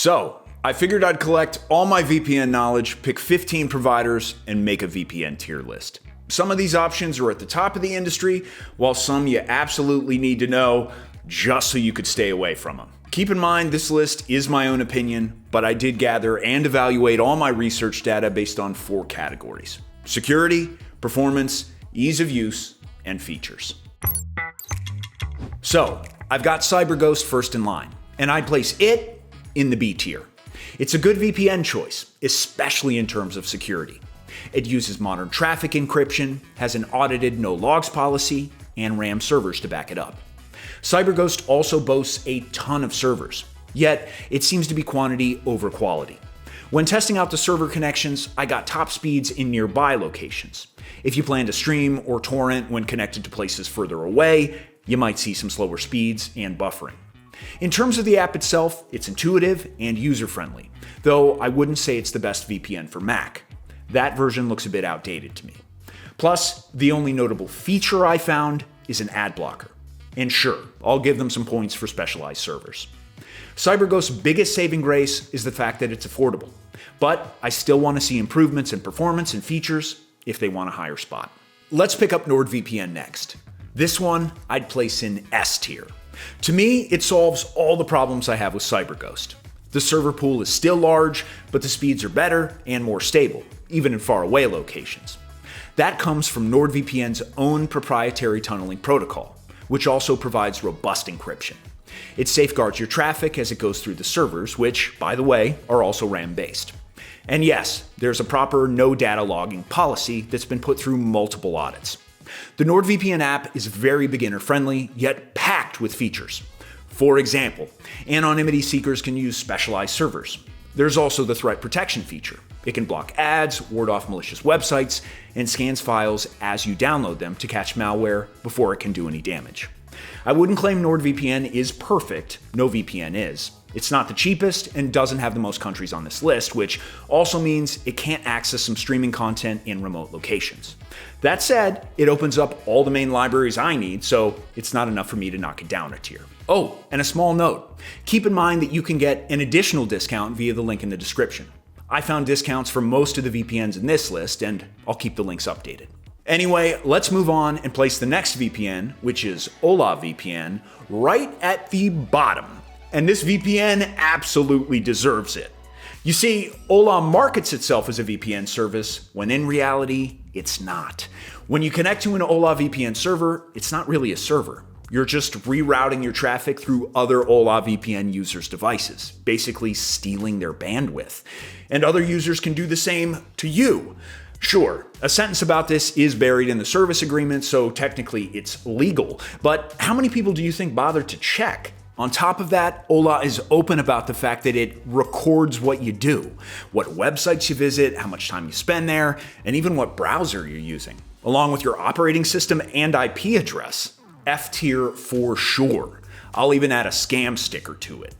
So, I figured I'd collect all my VPN knowledge, pick 15 providers, and make a VPN tier list. Some of these options are at the top of the industry, while some you absolutely need to know just so you could stay away from them. Keep in mind, this list is my own opinion, but I did gather and evaluate all my research data based on 4 categories: security, performance, ease of use, and features. So, I've got CyberGhost first in line, and I'd place it in the B tier. It's a good VPN choice, especially in terms of security. It uses modern traffic encryption, has an audited no logs policy, and RAM servers to back it up. CyberGhost also boasts a ton of servers, yet it seems to be quantity over quality. When testing out the server connections, I got top speeds in nearby locations. If you plan to stream or torrent when connected to places further away, you might see some slower speeds and buffering. In terms of the app itself, it's intuitive and user-friendly, though I wouldn't say it's the best VPN for Mac. That version looks a bit outdated to me. Plus, the only notable feature I found is an ad blocker. And sure, I'll give them some points for specialized servers. CyberGhost's biggest saving grace is the fact that it's affordable, but I still want to see improvements in performance and features if they want a higher spot. Let's pick up NordVPN next. This one I'd place in S tier. To me, it solves all the problems I have with CyberGhost. The server pool is still large, but the speeds are better and more stable, even in faraway locations. That comes from NordVPN's own proprietary tunneling protocol, which also provides robust encryption. It safeguards your traffic as it goes through the servers, which, by the way, are also RAM-based. And yes, there's a proper no data logging policy that's been put through multiple audits. The NordVPN app is very beginner-friendly, yet packed with features. For example, anonymity seekers can use specialized servers. There's also the threat protection feature. It can block ads, ward off malicious websites, and scans files as you download them to catch malware before it can do any damage. I wouldn't claim NordVPN is perfect, no VPN is. It's not the cheapest and doesn't have the most countries on this list, which also means it can't access some streaming content in remote locations. That said, it opens up all the main libraries I need, so it's not enough for me to knock it down a tier. Oh, and a small note. Keep in mind that you can get an additional discount via the link in the description. I found discounts for most of the VPNs in this list, and I'll keep the links updated. Anyway, let's move on and place the next VPN, which is Opera VPN, right at the bottom. And this VPN absolutely deserves it. You see, Opera markets itself as a VPN service, when in reality, it's not. When you connect to an Opera VPN server, it's not really a server. You're just rerouting your traffic through other Opera VPN users' devices, basically stealing their bandwidth. And other users can do the same to you. Sure, a sentence about this is buried in the service agreement, so technically it's legal. But how many people do you think bother to check? On top of that, Opera is open about the fact that it records what you do, what websites you visit, how much time you spend there, and even what browser you're using, along with your operating system and IP address. F tier for sure. I'll even add a scam sticker to it.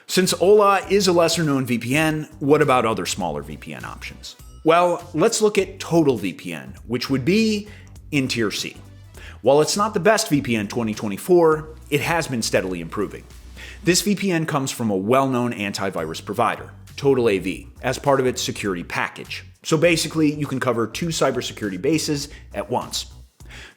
Since Opera is a lesser-known VPN, what about other smaller VPN options? Well, let's look at TotalVPN, which would be in tier C. While it's not the best VPN 2024, it has been steadily improving. This VPN comes from a well-known antivirus provider, TotalAV, as part of its security package. So basically, you can cover 2 cybersecurity bases at once.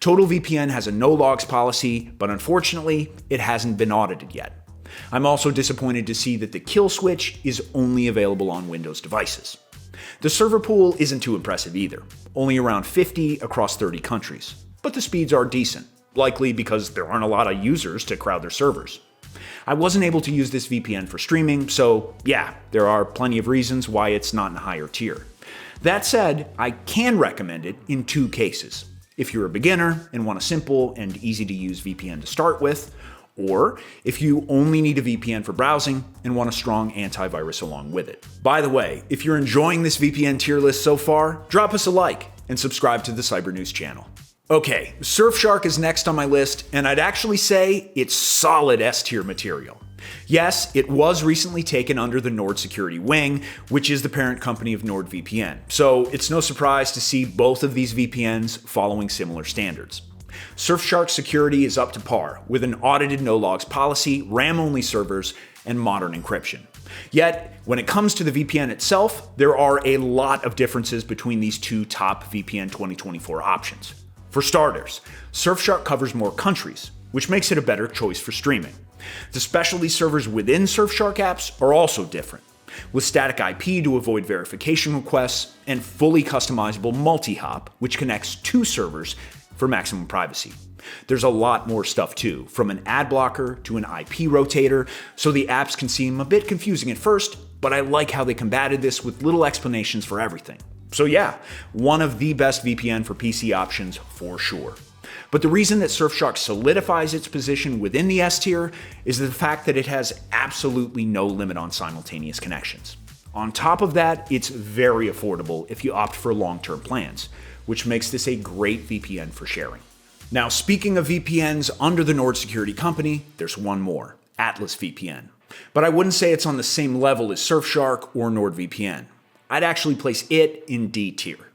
TotalVPN has a no logs policy, but unfortunately, it hasn't been audited yet. I'm also disappointed to see that the kill switch is only available on Windows devices. The server pool isn't too impressive either, only around 50 across 30 countries. But the speeds are decent, likely because there aren't a lot of users to crowd their servers. I wasn't able to use this VPN for streaming, so yeah, there are plenty of reasons why it's not in a higher tier. That said, I can recommend it in 2 cases. If you're a beginner and want a simple and easy to use VPN to start with, or if you only need a VPN for browsing and want a strong antivirus along with it. By the way, if you're enjoying this VPN tier list so far, drop us a like and subscribe to the Cybernews channel. Okay, Surfshark is next on my list, and I'd actually say it's solid S-tier material. Yes, it was recently taken under the Nord Security wing, which is the parent company of NordVPN, so it's no surprise to see both of these VPNs following similar standards. Surfshark security is up to par, with an audited no-logs policy, RAM-only servers, and modern encryption. Yet, when it comes to the VPN itself, there are a lot of differences between these two top VPN 2024 options. For starters, Surfshark covers more countries, which makes it a better choice for streaming. The specialty servers within Surfshark apps are also different, with static IP to avoid verification requests and fully customizable multi-hop, which connects two servers for maximum privacy. There's a lot more stuff too, from an ad blocker to an IP rotator, so the apps can seem a bit confusing at first, but I like how they combated this with little explanations for everything. So yeah, one of the best VPN for PC options for sure. But the reason that Surfshark solidifies its position within the S tier is the fact that it has absolutely no limit on simultaneous connections. On top of that, it's very affordable if you opt for long-term plans, which makes this a great VPN for sharing. Now, speaking of VPNs under the Nord security company, there's one more, Atlas VPN. But I wouldn't say it's on the same level as Surfshark or NordVPN. I'd actually place it in D tier.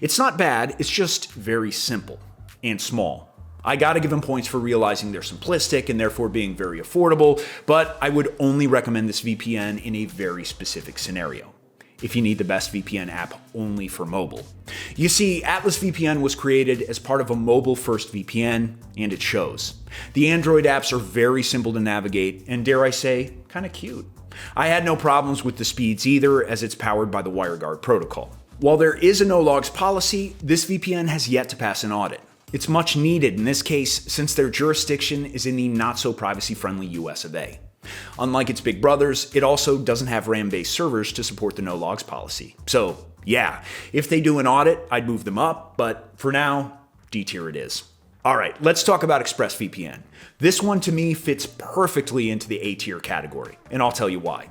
It's not bad, it's just very simple and small. I gotta give them points for realizing they're simplistic and therefore being very affordable, but I would only recommend this VPN in a very specific scenario. If you need the best VPN app only for mobile. You see, Atlas VPN was created as part of a mobile-first VPN, and it shows. The Android apps are very simple to navigate, and dare I say, kinda cute. I had no problems with the speeds either, as it's powered by the WireGuard protocol. While there is a no-logs policy, this VPN has yet to pass an audit. It's much needed in this case, since their jurisdiction is in the not-so-privacy-friendly US of A. Unlike its big brothers, it also doesn't have RAM-based servers to support the no-logs policy. So, yeah, if they do an audit, I'd move them up, but for now, D tier it is. Alright, let's talk about ExpressVPN. This one to me fits perfectly into the A tier category, and I'll tell you why.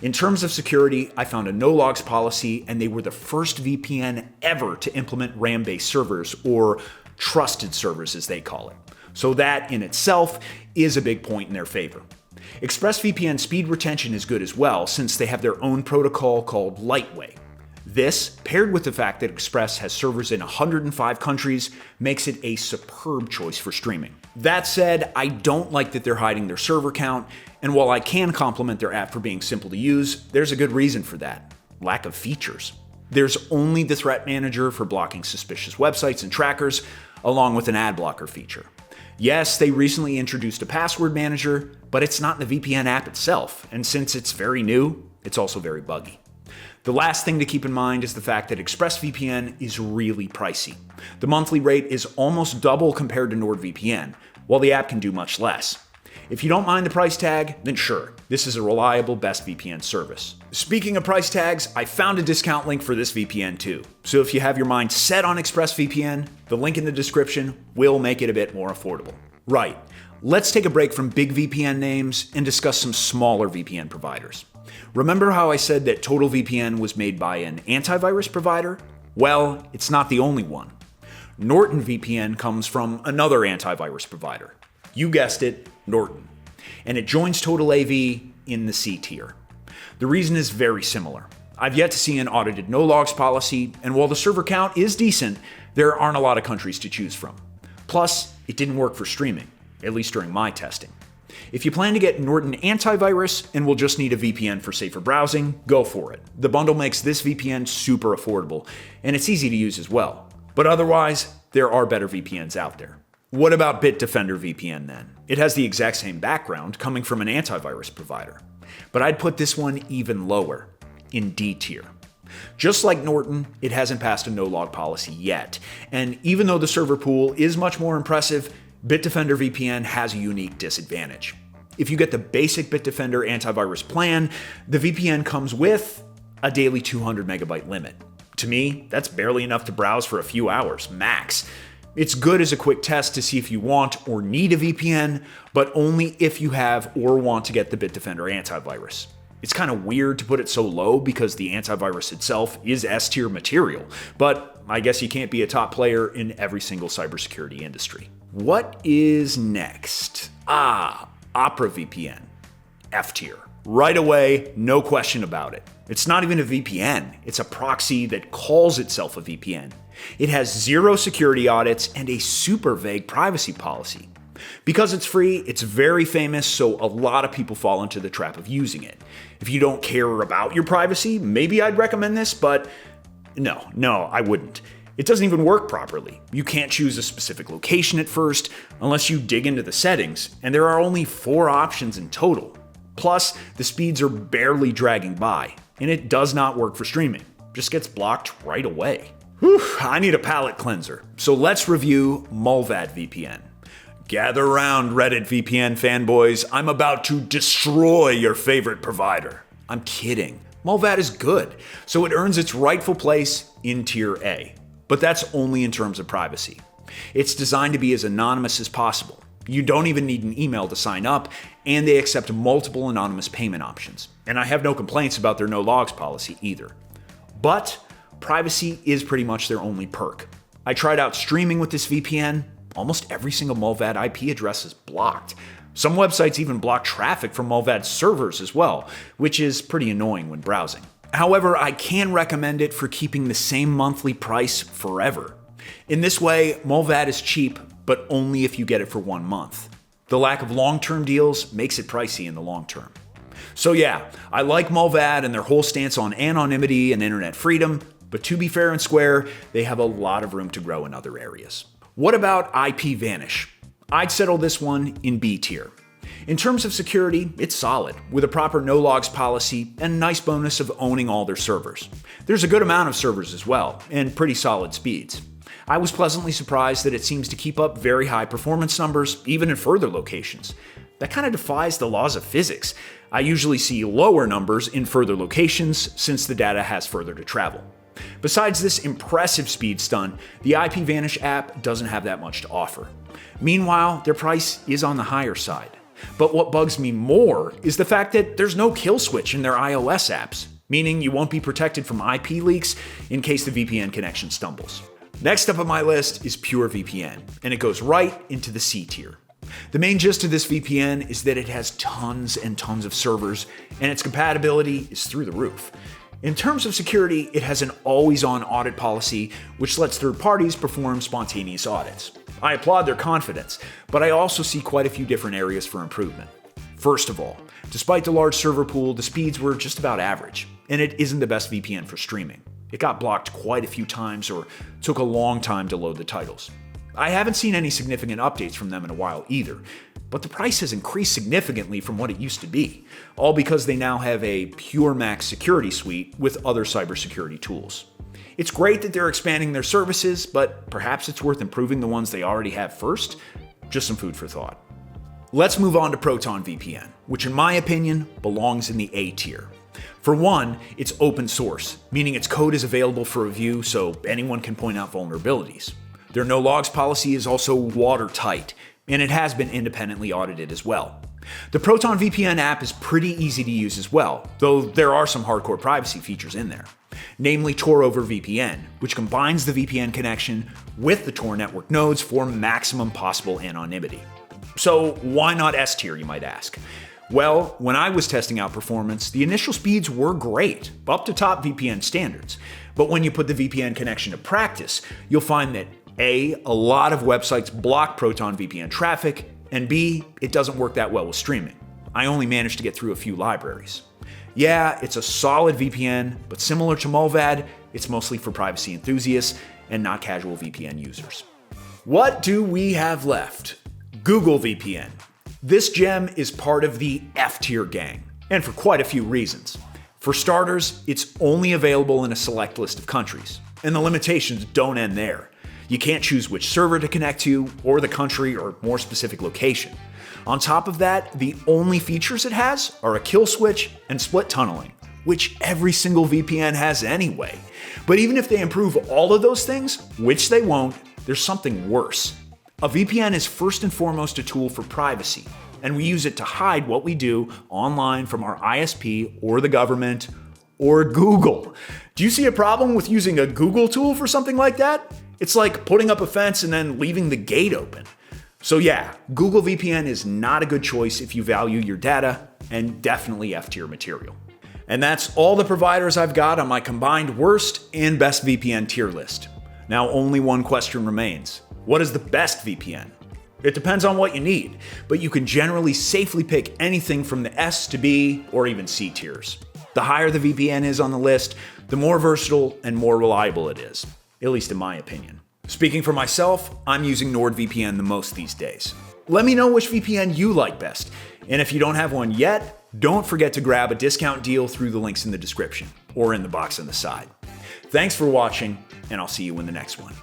In terms of security, I found a no-logs policy, and they were the first VPN ever to implement RAM-based servers, or trusted servers as they call it. So that in itself is a big point in their favor. ExpressVPN speed retention is good as well, since they have their own protocol called Lightway. This, paired with the fact that Express has servers in 105 countries, makes it a superb choice for streaming. That said, I don't like that they're hiding their server count, and while I can compliment their app for being simple to use, there's a good reason for that: lack of features. There's only the threat manager for blocking suspicious websites and trackers, along with an ad blocker feature. Yes, they recently introduced a password manager, but it's not in the VPN app itself, and since it's very new, it's also very buggy. The last thing to keep in mind is the fact that ExpressVPN is really pricey. The monthly rate is almost double compared to NordVPN, while the app can do much less. If you don't mind the price tag, then sure, this is a reliable best VPN service. Speaking of price tags, I found a discount link for this VPN too. So if you have your mind set on ExpressVPN, the link in the description will make it a bit more affordable. Right, let's take a break from big VPN names and discuss some smaller VPN providers. Remember how I said that TotalVPN was made by an antivirus provider? Well, it's not the only one. Norton VPN comes from another antivirus provider. You guessed it, Norton. And it joins TotalAV in the C tier. The reason is very similar. I've yet to see an audited no-logs policy, and while the server count is decent, there aren't a lot of countries to choose from. Plus, it didn't work for streaming, at least during my testing. If you plan to get Norton antivirus and will just need a VPN for safer browsing, go for it. The bundle makes this VPN super affordable, and it's easy to use as well. But otherwise, there are better VPNs out there. What about Bitdefender VPN then? It has the exact same background, coming from an antivirus provider. But I'd put this one even lower, in D tier. Just like Norton, it hasn't passed a no-log policy yet, and even though the server pool is much more impressive, Bitdefender VPN has a unique disadvantage. If you get the basic Bitdefender antivirus plan, the VPN comes with a daily 200 megabyte limit. To me, that's barely enough to browse for a few hours, max. It's good as a quick test to see if you want or need a VPN, but only if you have or want to get the Bitdefender antivirus. It's kind of weird to put it so low because the antivirus itself is S-tier material, but I guess you can't be a top player in every single cybersecurity industry. What is next? Opera VPN, F tier. Right away, no question about it. It's not even a VPN, it's a proxy that calls itself a VPN. It has 0 security audits and a super vague privacy policy. Because it's free, it's very famous, so a lot of people fall into the trap of using it. If you don't care about your privacy, maybe I'd recommend this, but no, I wouldn't. It doesn't even work properly. You can't choose a specific location at first unless you dig into the settings, and there are only 4 options in total. Plus, the speeds are barely dragging by, and it does not work for streaming. Just gets blocked right away. Whew, I need a palate cleanser. So let's review Mullvad VPN. Gather around, Reddit VPN fanboys. I'm about to destroy your favorite provider. I'm kidding. Mullvad is good, so it earns its rightful place in Tier A. But that's only in terms of privacy. It's designed to be as anonymous as possible. You don't even need an email to sign up, and they accept multiple anonymous payment options. And I have no complaints about their no logs policy either. But privacy is pretty much their only perk. I tried out streaming with this VPN. Almost every single Mullvad IP address is blocked. Some websites even block traffic from Mullvad servers as well, which is pretty annoying when browsing. However, I can recommend it for keeping the same monthly price forever. In this way, Mullvad is cheap, but only if you get it for 1 month. The lack of long-term deals makes it pricey in the long term. So yeah, I like Mullvad and their whole stance on anonymity and internet freedom, but to be fair and square, they have a lot of room to grow in other areas. What about IPVanish? I'd settle this one in B tier. In terms of security, it's solid, with a proper no-logs policy and a nice bonus of owning all their servers. There's a good amount of servers as well, and pretty solid speeds. I was pleasantly surprised that it seems to keep up very high performance numbers, even in further locations. That kind of defies the laws of physics. I usually see lower numbers in further locations since the data has further to travel. Besides this impressive speed stunt, the IPVanish app doesn't have that much to offer. Meanwhile, their price is on the higher side. But what bugs me more is the fact that there's no kill switch in their iOS apps, meaning you won't be protected from IP leaks in case the VPN connection stumbles. Next up on my list is Pure VPN, and it goes right into the C tier. The main gist of this VPN is that it has tons and tons of servers, and its compatibility is through the roof. In terms of security, it has an always-on audit policy, which lets third parties perform spontaneous audits. I applaud their confidence, but I also see quite a few different areas for improvement. First of all, despite the large server pool, the speeds were just about average, and it isn't the best VPN for streaming. It got blocked quite a few times or took a long time to load the titles. I haven't seen any significant updates from them in a while either, but the price has increased significantly from what it used to be, all because they now have a Pure Max security suite with other cybersecurity tools. It's great that they're expanding their services, but perhaps it's worth improving the ones they already have first. Just some food for thought. Let's move on to Proton VPN, which in my opinion belongs in the A tier. For one, it's open source, meaning its code is available for review so anyone can point out vulnerabilities. Their no logs policy is also watertight, and it has been independently audited as well. The Proton VPN app is pretty easy to use as well, though there are some hardcore privacy features in there. Namely Tor over VPN, which combines the VPN connection with the Tor network nodes for maximum possible anonymity. So why not S tier, you might ask? Well, when I was testing out performance, the initial speeds were great, up to top VPN standards. But when you put the VPN connection to practice, you'll find that A, a lot of websites block Proton VPN traffic, and B, it doesn't work that well with streaming. I only managed to get through a few libraries. Yeah, it's a solid VPN, but similar to Mullvad, it's mostly for privacy enthusiasts and not casual VPN users. What do we have left? Google VPN. This gem is part of the F tier gang, and for quite a few reasons. For starters, it's only available in a select list of countries, and the limitations don't end there. You can't choose which server to connect to, or the country or more specific location. On top of that, the only features it has are a kill switch and split tunneling, which every single VPN has anyway. But even if they improve all of those things, which they won't, there's something worse. A VPN is first and foremost a tool for privacy, and we use it to hide what we do online from our ISP or the government or Google. Do you see a problem with using a Google tool for something like that? It's like putting up a fence and then leaving the gate open. So yeah, Google VPN is not a good choice if you value your data, and definitely F-tier material. And that's all the providers I've got on my combined worst and best VPN tier list. Now only one question remains. What is the best VPN? It depends on what you need, but you can generally safely pick anything from the S to B or even C tiers. The higher the VPN is on the list, the more versatile and more reliable it is, at least in my opinion. Speaking for myself, I'm using NordVPN the most these days. Let me know which VPN you like best, and if you don't have one yet, don't forget to grab a discount deal through the links in the description or in the box on the side. Thanks for watching, and I'll see you in the next one.